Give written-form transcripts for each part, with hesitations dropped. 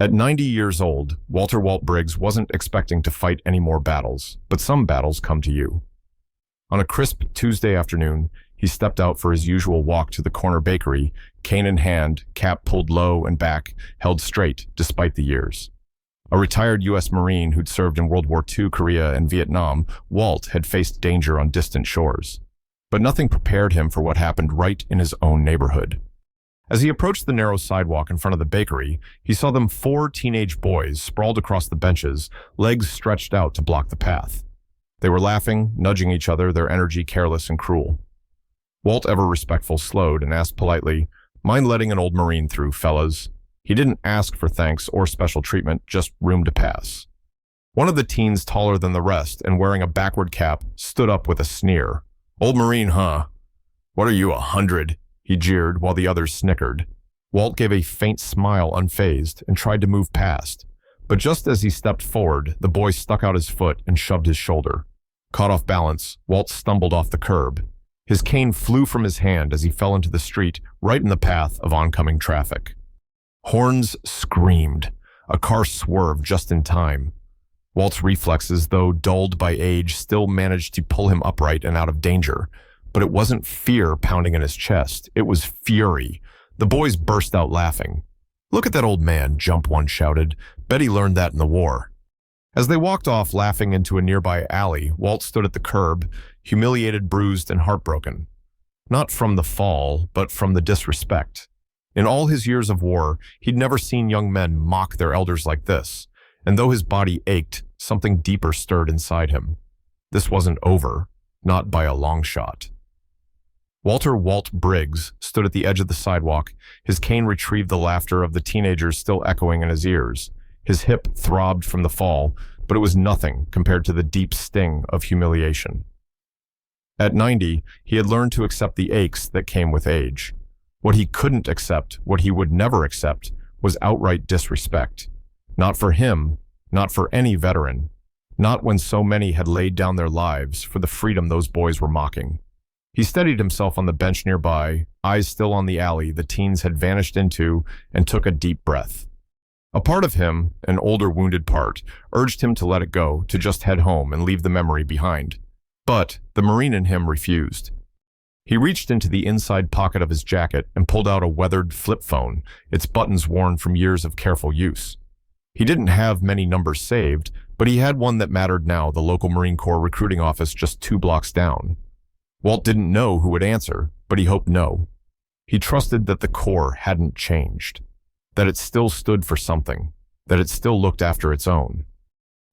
At 90 years old, Walt Briggs wasn't expecting to fight any more battles, but some battles come to you. On a crisp Tuesday afternoon, he stepped out for his usual walk to the corner bakery, cane in hand, cap pulled low and back, held straight despite the years. A retired U.S. Marine who'd served in World War II, Korea, and Vietnam, Walt had faced danger on distant shores. But nothing prepared him for what happened right in his own neighborhood. As he approached the narrow sidewalk in front of the bakery, he saw them 4 teenage boys sprawled across the benches, legs stretched out to block the path. They were laughing, nudging each other, their energy careless and cruel. Walt, ever respectful, slowed and asked politely, "Mind letting an old Marine through, fellas?" He didn't ask for thanks or special treatment, just room to pass. One of the teens, taller than the rest and wearing a backward cap, stood up with a sneer. "Old Marine, huh? What are you, 100? He jeered while the others snickered. Walt gave a faint smile unfazed and tried to move past. But just as he stepped forward, the boy stuck out his foot and shoved his shoulder. Caught off balance, Walt stumbled off the curb. His cane flew from his hand as he fell into the street, right in the path of oncoming traffic. Horns screamed. A car swerved just in time. Walt's reflexes, though dulled by age, still managed to pull him upright and out of danger. But it wasn't fear pounding in his chest. It was fury. The boys burst out laughing. "Look at that old man," Jump One shouted. "Bet he learned that in the war." As they walked off laughing into a nearby alley, Walt stood at the curb, humiliated, bruised, and heartbroken. Not from the fall, but from the disrespect. In all his years of war, he'd never seen young men mock their elders like this, and though his body ached, something deeper stirred inside him. This wasn't over, not by a long shot. Walt Briggs stood at the edge of the sidewalk. His cane retrieved the laughter of the teenagers still echoing in his ears. His hip throbbed from the fall, but it was nothing compared to the deep sting of humiliation. At 90, he had learned to accept the aches that came with age. What he couldn't accept, what he would never accept, was outright disrespect. Not for him, not for any veteran, not when so many had laid down their lives for the freedom those boys were mocking. He steadied himself on the bench nearby, eyes still on the alley the teens had vanished into, and took a deep breath. A part of him, an older wounded part, urged him to let it go, to just head home and leave the memory behind. But the Marine in him refused. He reached into the inside pocket of his jacket and pulled out a weathered flip phone, its buttons worn from years of careful use. He didn't have many numbers saved, but he had one that mattered now, the local Marine Corps recruiting office just 2 blocks down. Walt didn't know who would answer, but he hoped no. He trusted that the Corps hadn't changed, that it still stood for something, that it still looked after its own.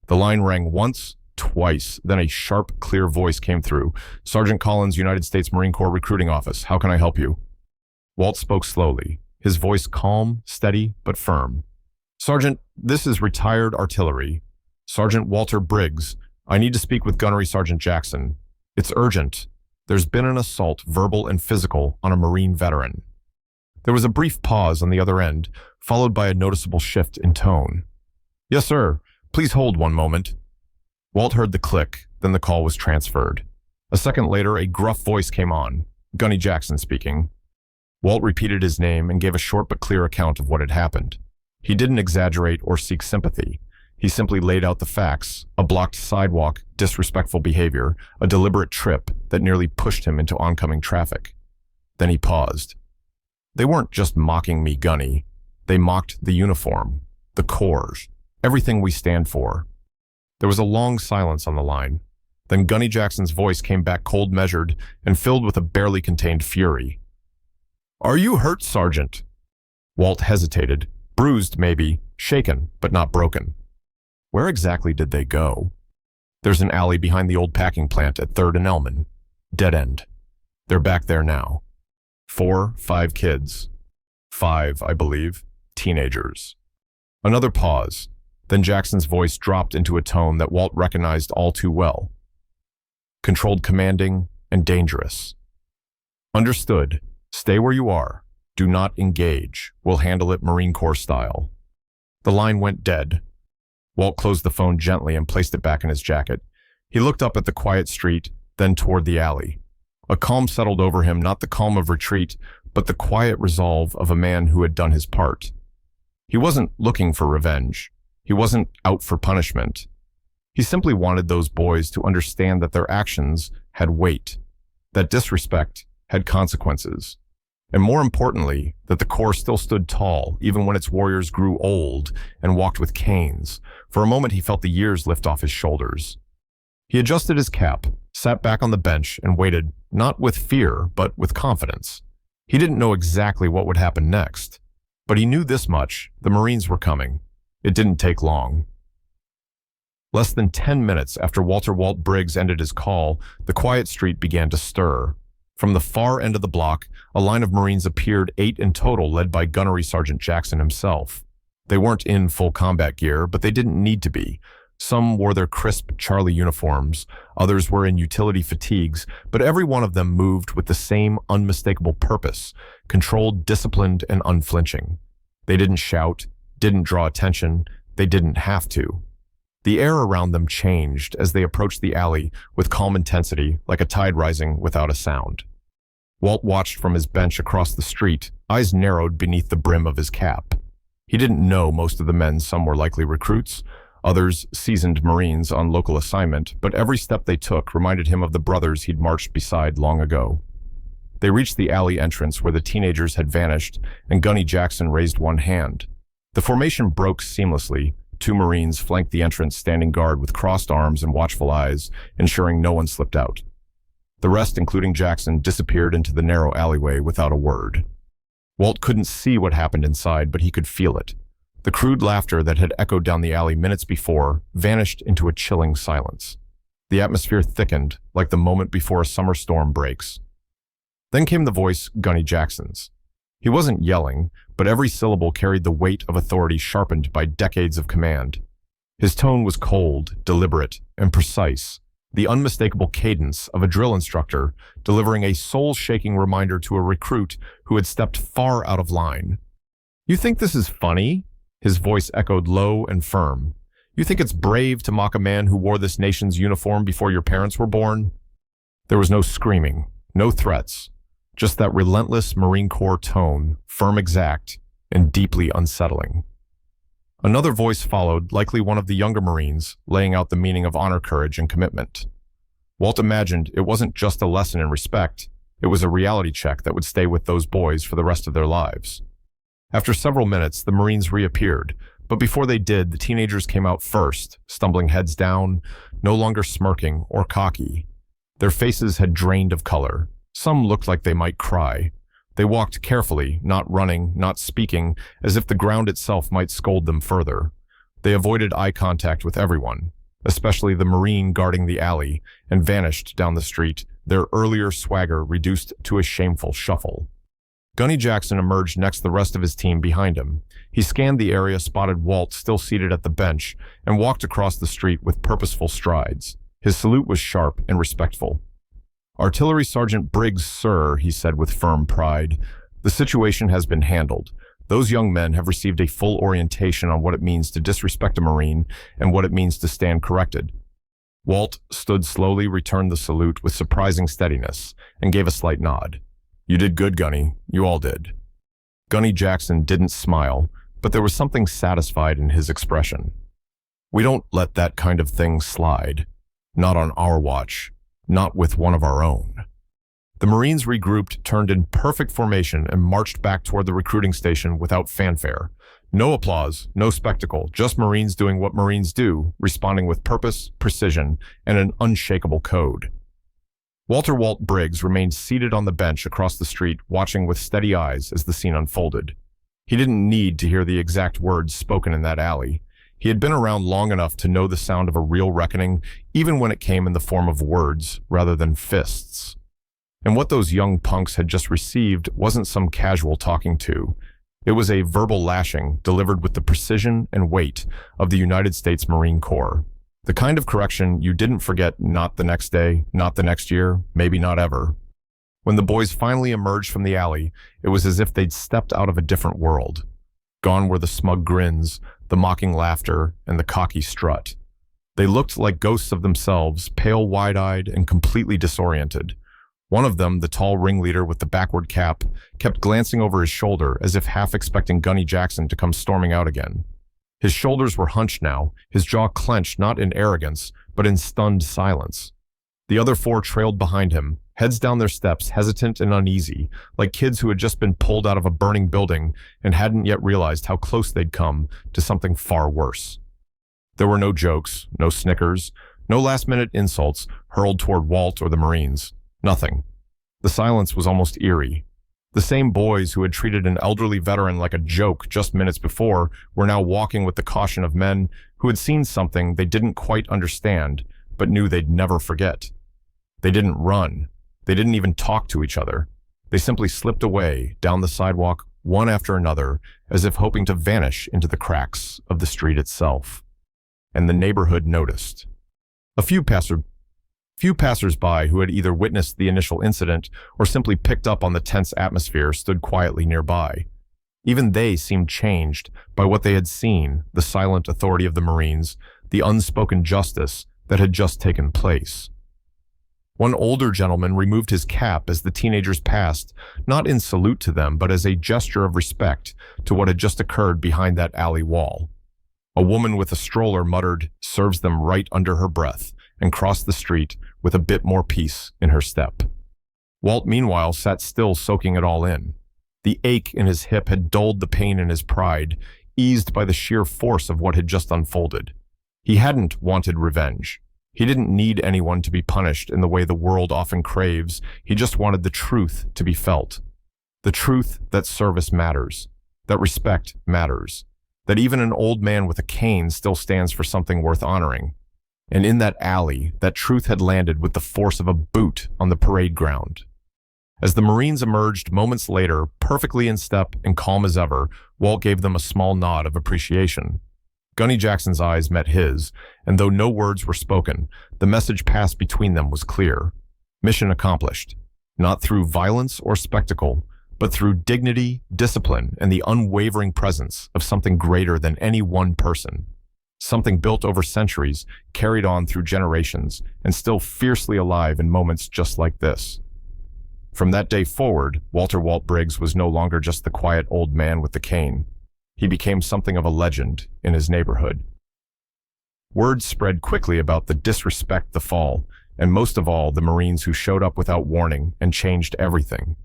The line rang once, twice, then a sharp, clear voice came through. "Sergeant Collins, United States Marine Corps Recruiting Office. How can I help you?" Walt spoke slowly, his voice calm, steady, but firm. "Sergeant, this is retired artillery. Sergeant Walter Briggs. I need to speak with Gunnery Sergeant Jackson. It's urgent. There's been an assault, verbal and physical, on a Marine veteran." There was a brief pause on the other end, followed by a noticeable shift in tone. "Yes, sir. Please hold one moment." Walt heard the click, then the call was transferred. A second later, a gruff voice came on. "Gunny Jackson speaking." Walt repeated his name and gave a short but clear account of what had happened. He didn't exaggerate or seek sympathy. He simply laid out the facts: a blocked sidewalk, disrespectful behavior, a deliberate trip that nearly pushed him into oncoming traffic. Then he paused. "They weren't just mocking me, Gunny. They mocked the uniform, the Corps, everything we stand for." There was a long silence on the line. Then Gunny Jackson's voice came back cold measured and filled with a barely contained fury. "Are you hurt, Sergeant?" Walt hesitated, bruised maybe, shaken, but not broken. "Where exactly did they go?" "There's an alley behind the old packing plant at 3rd and Elman. Dead end. They're back there now. 4, 5 kids. 5, I believe, teenagers." Another pause. Then Jackson's voice dropped into a tone that Walt recognized all too well. Controlled, commanding, and dangerous. "Understood. Stay where you are. Do not engage. We'll handle it Marine Corps style." The line went dead. Walt closed the phone gently and placed it back in his jacket. He looked up at the quiet street, then toward the alley. A calm settled over him, not the calm of retreat, but the quiet resolve of a man who had done his part. He wasn't looking for revenge. He wasn't out for punishment. He simply wanted those boys to understand that their actions had weight, that disrespect had consequences, and more importantly, that the Corps still stood tall even when its warriors grew old and walked with canes. For a moment, he felt the years lift off his shoulders. He adjusted his cap, sat back on the bench, and waited, not with fear, but with confidence. He didn't know exactly what would happen next, but he knew this much: the Marines were coming. It didn't take long. Less than 10 minutes after Walt Briggs ended his call, the quiet street began to stir. From the far end of the block, a line of Marines appeared, 8 in total, led by Gunnery Sergeant Jackson himself. They weren't in full combat gear, but they didn't need to be. Some wore their crisp Charlie uniforms, others were in utility fatigues, but every one of them moved with the same unmistakable purpose: controlled, disciplined, and unflinching. They didn't shout, didn't draw attention, they didn't have to. The air around them changed as they approached the alley with calm intensity, like a tide rising without a sound. Walt watched from his bench across the street, eyes narrowed beneath the brim of his cap. He didn't know most of the men. Some were likely recruits, others seasoned Marines on local assignment, but every step they took reminded him of the brothers he'd marched beside long ago. They reached the alley entrance where the teenagers had vanished, and Gunny Jackson raised one hand. The formation broke seamlessly. 2 Marines flanked the entrance, standing guard with crossed arms and watchful eyes, ensuring no one slipped out. The rest, including Jackson, disappeared into the narrow alleyway without a word. Walt couldn't see what happened inside, but he could feel it. The crude laughter that had echoed down the alley minutes before vanished into a chilling silence. The atmosphere thickened, like the moment before a summer storm breaks. Then came the voice, Gunny Jackson's. He wasn't yelling, but every syllable carried the weight of authority sharpened by decades of command. His tone was cold, deliberate, and precise, the unmistakable cadence of a drill instructor delivering a soul-shaking reminder to a recruit who had stepped far out of line. "You think this is funny?" His voice echoed low and firm. "You think it's brave to mock a man who wore this nation's uniform before your parents were born?" There was no screaming, no threats, just that relentless Marine Corps tone, firm, exact, and deeply unsettling. Another voice followed, likely one of the younger Marines, laying out the meaning of honor, courage, and commitment. Walt imagined it wasn't just a lesson in respect, it was a reality check that would stay with those boys for the rest of their lives. After several minutes, the Marines reappeared, but before they did, the teenagers came out first, stumbling heads down, no longer smirking or cocky. Their faces had drained of color. Some looked like they might cry. They walked carefully, not running, not speaking, as if the ground itself might scold them further. They avoided eye contact with everyone, especially the Marine guarding the alley, and vanished down the street, their earlier swagger reduced to a shameful shuffle. Gunny Jackson emerged next to the rest of his team behind him. He scanned the area, spotted Walt still seated at the bench, and walked across the street with purposeful strides. His salute was sharp and respectful. "Artillery Sergeant Briggs, sir," he said with firm pride. "The situation has been handled. Those young men have received a full orientation on what it means to disrespect a Marine and what it means to stand corrected." Walt stood slowly, returned the salute with surprising steadiness, and gave a slight nod. "You did good, Gunny. You all did." Gunny Jackson didn't smile, but there was something satisfied in his expression. "We don't let that kind of thing slide. Not on our watch. Not with one of our own." The Marines regrouped, turned in perfect formation, and marched back toward the recruiting station without fanfare. No applause, no spectacle, just Marines doing what Marines do, responding with purpose, precision, and an unshakable code. Walt Briggs remained seated on the bench across the street, watching with steady eyes as the scene unfolded. He didn't need to hear the exact words spoken in that alley. He had been around long enough to know the sound of a real reckoning, even when it came in the form of words rather than fists. And what those young punks had just received wasn't some casual talking to. It was a verbal lashing delivered with the precision and weight of the United States Marine Corps. The kind of correction you didn't forget, not the next day, not the next year, maybe not ever. When the boys finally emerged from the alley, it was as if they'd stepped out of a different world. Gone were the smug grins, the mocking laughter, and the cocky strut. They looked like ghosts of themselves, pale, wide-eyed, and completely disoriented. One of them, the tall ringleader with the backward cap, kept glancing over his shoulder as if half expecting Gunny Jackson to come storming out again. His shoulders were hunched now, his jaw clenched not in arrogance, but in stunned silence. The other four trailed behind him, heads down their steps, hesitant and uneasy, like kids who had just been pulled out of a burning building and hadn't yet realized how close they'd come to something far worse. There were no jokes, no snickers, no last-minute insults hurled toward Walt or the Marines. Nothing. The silence was almost eerie. The same boys who had treated an elderly veteran like a joke just minutes before were now walking with the caution of men who had seen something they didn't quite understand, but knew they'd never forget. They didn't run. They didn't even talk to each other. They simply slipped away down the sidewalk, one after another, as if hoping to vanish into the cracks of the street itself. And the neighborhood noticed. A few passers-by who had either witnessed the initial incident or simply picked up on the tense atmosphere stood quietly nearby. Even they seemed changed by what they had seen, the silent authority of the Marines, the unspoken justice that had just taken place. One older gentleman removed his cap as the teenagers passed, not in salute to them, but as a gesture of respect to what had just occurred behind that alley wall. A woman with a stroller muttered, "Serves them right," under her breath, and crossed the street with a bit more peace in her step. Walt, meanwhile, sat still, soaking it all in. The ache in his hip had dulled the pain in his pride, eased by the sheer force of what had just unfolded. He hadn't wanted revenge. He didn't need anyone to be punished in the way the world often craves. He just wanted the truth to be felt. The truth that service matters, that respect matters, that even an old man with a cane still stands for something worth honoring. And in that alley, that truth had landed with the force of a boot on the parade ground. As the Marines emerged moments later, perfectly in step and calm as ever, Walt gave them a small nod of appreciation. Gunny Jackson's eyes met his, and though no words were spoken, the message passed between them was clear. Mission accomplished, not through violence or spectacle, but through dignity, discipline, and the unwavering presence of something greater than any one person. Something built over centuries, carried on through generations, and still fiercely alive in moments just like this. From that day forward, Walt Briggs was no longer just the quiet old man with the cane. He became something of a legend in his neighborhood. Word spread quickly about the disrespect, the fall, and most of all, the Marines who showed up without warning and changed everything.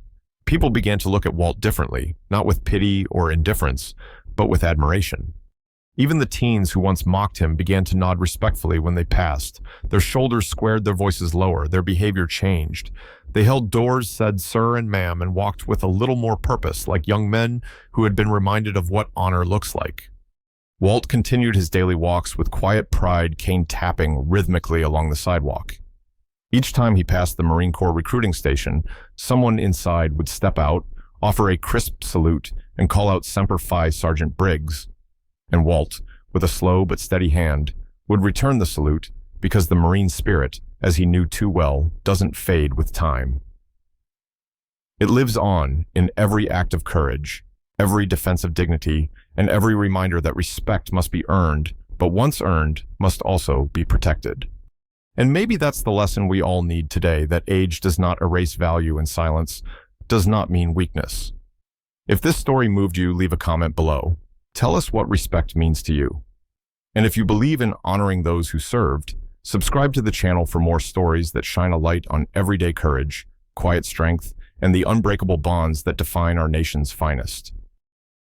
People began to look at Walt differently, not with pity or indifference, but with admiration. Even the teens who once mocked him began to nod respectfully when they passed. Their shoulders squared, their voices lower, their behavior changed. They held doors, said sir and ma'am, and walked with a little more purpose, like young men who had been reminded of what honor looks like. Walt continued his daily walks with quiet pride, cane tapping rhythmically along the sidewalk. Each time he passed the Marine Corps recruiting station, someone inside would step out, offer a crisp salute, and call out Semper Fi Sergeant Briggs. And Walt, with a slow but steady hand, would return the salute because the Marine spirit, as he knew too well, doesn't fade with time. It lives on in every act of courage, every defense of dignity, and every reminder that respect must be earned, but once earned, must also be protected. And maybe that's the lesson we all need today, that age does not erase value, and silence does not mean weakness. If this story moved you, leave a comment below. Tell us what respect means to you. And if you believe in honoring those who served, subscribe to the channel for more stories that shine a light on everyday courage, quiet strength, and the unbreakable bonds that define our nation's finest.